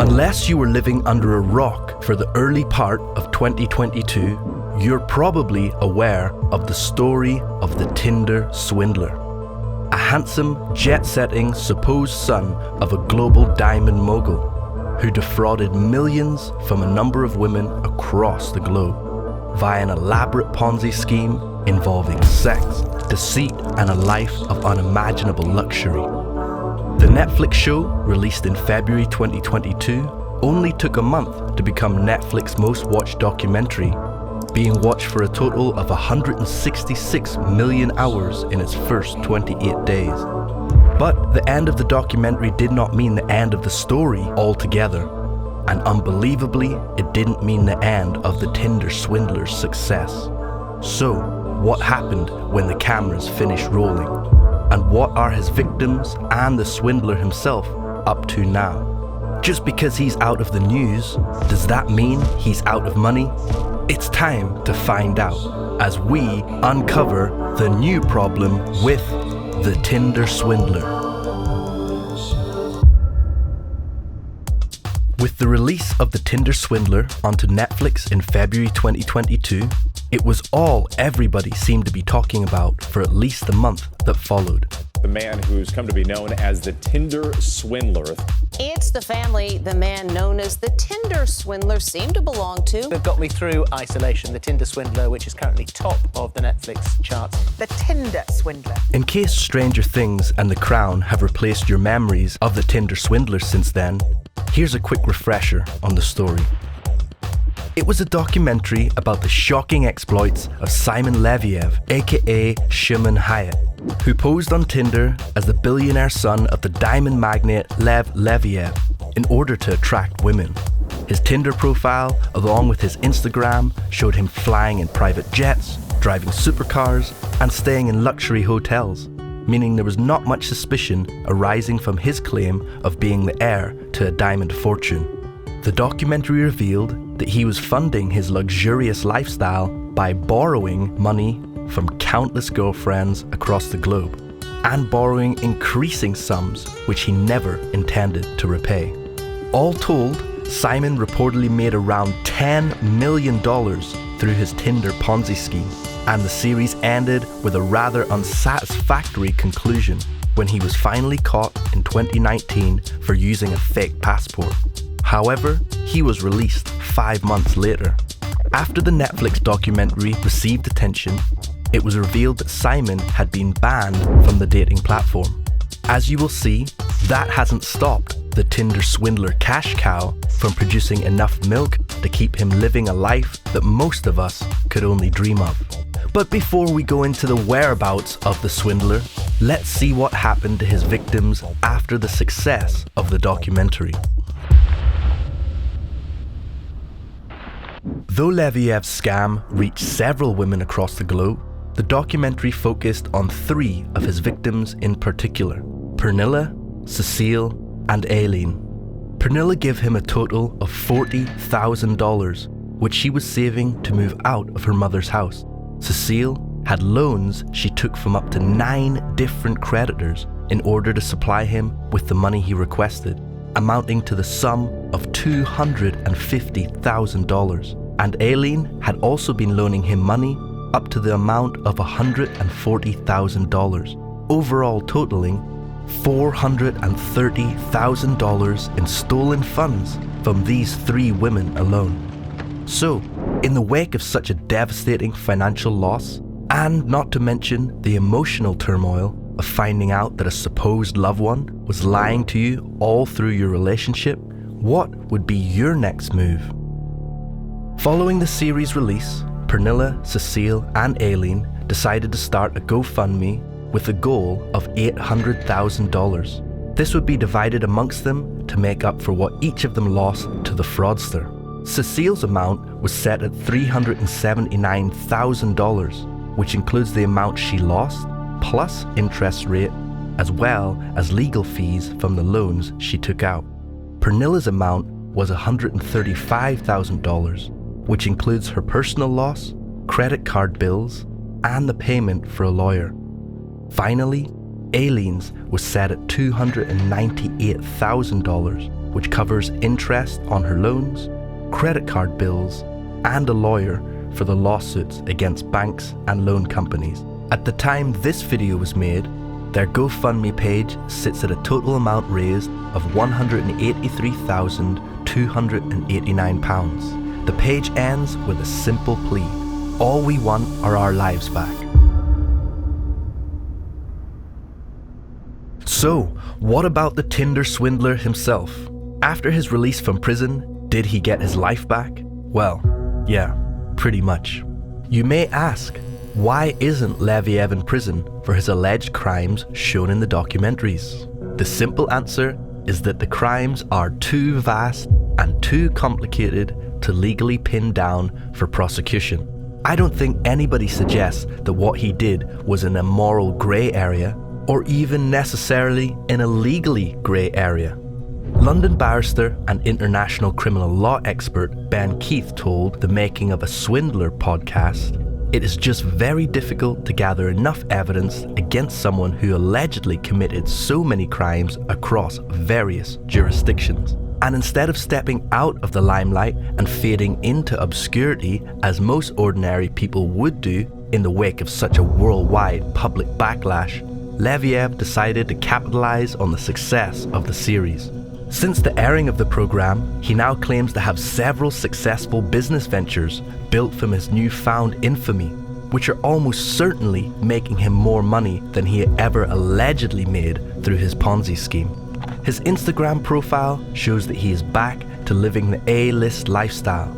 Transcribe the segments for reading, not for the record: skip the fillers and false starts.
Unless you were living under a rock for the early part of 2022, you're probably aware of the story of the Tinder Swindler. A handsome, jet-setting supposed son of a global diamond mogul who defrauded millions from a number of women across the globe via an elaborate Ponzi scheme involving sex, deceit, and a life of unimaginable luxury. The Netflix show, released in February 2022, only took a month to become Netflix's most watched documentary, being watched for a total of 166 million hours in its first 28 days. But the end of the documentary did not mean the end of the story altogether, and unbelievably, it didn't mean the end of the Tinder Swindler's success. So, what happened when the cameras finished rolling? And what are his victims and the swindler himself up to now? Just because he's out of the news, does that mean he's out of money? It's time to find out as we uncover the new problem with the Tinder Swindler. With the release of the Tinder Swindler onto Netflix in February 2022, it was all everybody seemed to be talking about for at least the month that followed. The man who's come to be known as the Tinder Swindler. It's the family the man known as the Tinder Swindler seemed to belong to. That got me through isolation, the Tinder Swindler, which is currently top of the Netflix charts. The Tinder Swindler. In case Stranger Things and The Crown have replaced your memories of the Tinder Swindler since then, here's a quick refresher on the story. It was a documentary about the shocking exploits of Simon Leviev, aka Shimon Hayat, who posed on Tinder as the billionaire son of the diamond magnate Lev Leviev in order to attract women. His Tinder profile, along with his Instagram, showed him flying in private jets, driving supercars, and staying in luxury hotels, meaning there was not much suspicion arising from his claim of being the heir to a diamond fortune. The documentary revealed that he was funding his luxurious lifestyle by borrowing money from countless girlfriends across the globe, and borrowing increasing sums which he never intended to repay. All told, Simon reportedly made around $10 million through his Tinder Ponzi scheme, and the series ended with a rather unsatisfactory conclusion when he was finally caught in 2019 for using a fake passport. However, he was released 5 months later. After the Netflix documentary received attention, it was revealed that Simon had been banned from the dating platform. As you will see, that hasn't stopped the Tinder Swindler cash cow from producing enough milk to keep him living a life that most of us could only dream of. But before we go into the whereabouts of the swindler, let's see what happened to his victims after the success of the documentary. Though Leviev's scam reached several women across the globe, the documentary focused on 3 of his victims in particular: Pernilla, Cecile, and Aileen. Pernilla gave him a total of $40,000, which she was saving to move out of her mother's house. Cecile had loans she took from up to 9 different creditors in order to supply him with the money he requested, amounting to the sum of $250,000. And Aileen had also been loaning him money up to the amount of $140,000, overall totaling $430,000 in stolen funds from these 3 women alone. So, in the wake of such a devastating financial loss, and not to mention the emotional turmoil of finding out that a supposed loved one was lying to you all through your relationship, what would be your next move? Following the series release, Pernilla, Cecile, and Aileen decided to start a GoFundMe with a goal of $800,000. This would be divided amongst them to make up for what each of them lost to the fraudster. Cecile's amount was set at $379,000, which includes the amount she lost, plus interest rate, as well as legal fees from the loans she took out. Pernilla's amount was $135,000, which includes her personal loss, credit card bills, and the payment for a lawyer. Finally, Aileen's was set at $298,000, which covers interest on her loans, credit card bills, and a lawyer for the lawsuits against banks and loan companies. At the time this video was made, their GoFundMe page sits at a total amount raised of £183,289. The page ends with a simple plea: all we want are our lives back. So, what about the Tinder swindler himself? After his release from prison, did he get his life back? Well, yeah, pretty much. You may ask, why isn't Leviev in prison for his alleged crimes shown in the documentaries? The simple answer is that the crimes are too vast and too complicated to legally pin down for prosecution. I don't think anybody suggests that what he did was in a moral grey area, or even necessarily in a legally grey area. London barrister and international criminal law expert Ben Keith told the Making of a Swindler podcast, "It is just very difficult to gather enough evidence against someone who allegedly committed so many crimes across various jurisdictions. And instead of stepping out of the limelight and fading into obscurity as most ordinary people would do in the wake of such a worldwide public backlash, Leviev decided to capitalize on the success of the series. Since the airing of the program, he now claims to have several successful business ventures built from his newfound infamy, which are almost certainly making him more money than he ever allegedly made through his Ponzi scheme. His Instagram profile shows that he is back to living the A-list lifestyle,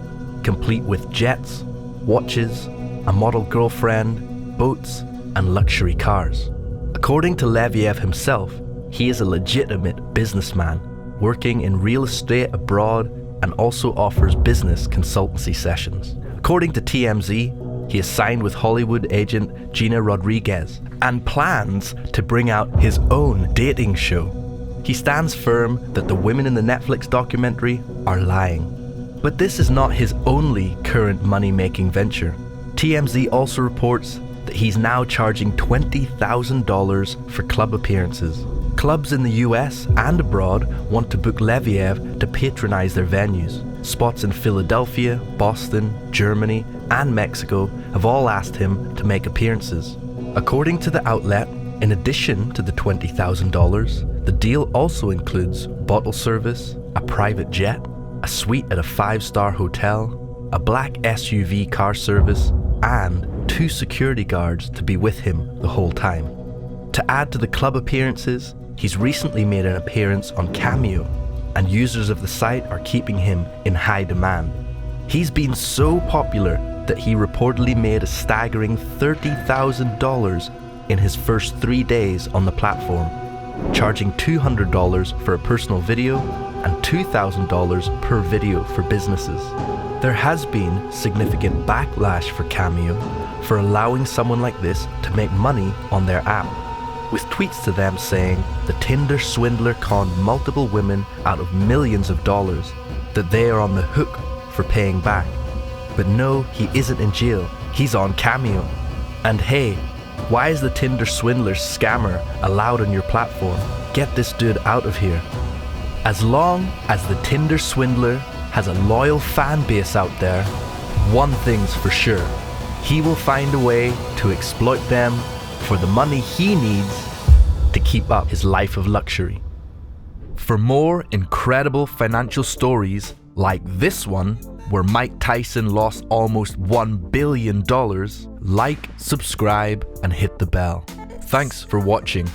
complete with jets, watches, a model girlfriend, boats, and luxury cars. According to Leviev himself, he is a legitimate businessman, working in real estate abroad and also offers business consultancy sessions. According to TMZ, he is signed with Hollywood agent Gina Rodriguez and plans to bring out his own dating show. He stands firm that the women in the Netflix documentary are lying. But this is not his only current money-making venture. TMZ also reports that he's now charging $20,000 for club appearances. Clubs in the US and abroad want to book Leviev to patronize their venues. Spots in Philadelphia, Boston, Germany, and Mexico have all asked him to make appearances. According to the outlet, in addition to the $20,000, the deal also includes bottle service, a private jet, a suite at a 5-star hotel, a black SUV car service, and 2 security guards to be with him the whole time. To add to the club appearances, he's recently made an appearance on Cameo, and users of the site are keeping him in high demand. He's been so popular that he reportedly made a staggering $30,000 in his first 3 days on the platform, charging $200 for a personal video and $2,000 per video for businesses. There has been significant backlash for Cameo for allowing someone like this to make money on their app, with tweets to them saying the Tinder swindler conned multiple women out of millions of dollars, that they are on the hook for paying back. But no, he isn't in jail, he's on Cameo. And hey, why is the Tinder swindler scammer allowed on your platform? Get this dude out of here. As long as the Tinder swindler has a loyal fan base out there, one thing's for sure: he will find a way to exploit them for the money he needs to keep up his life of luxury. For more incredible financial stories like this one, where Mike Tyson lost almost $1 billion, like, subscribe, and hit the bell. Thanks for watching.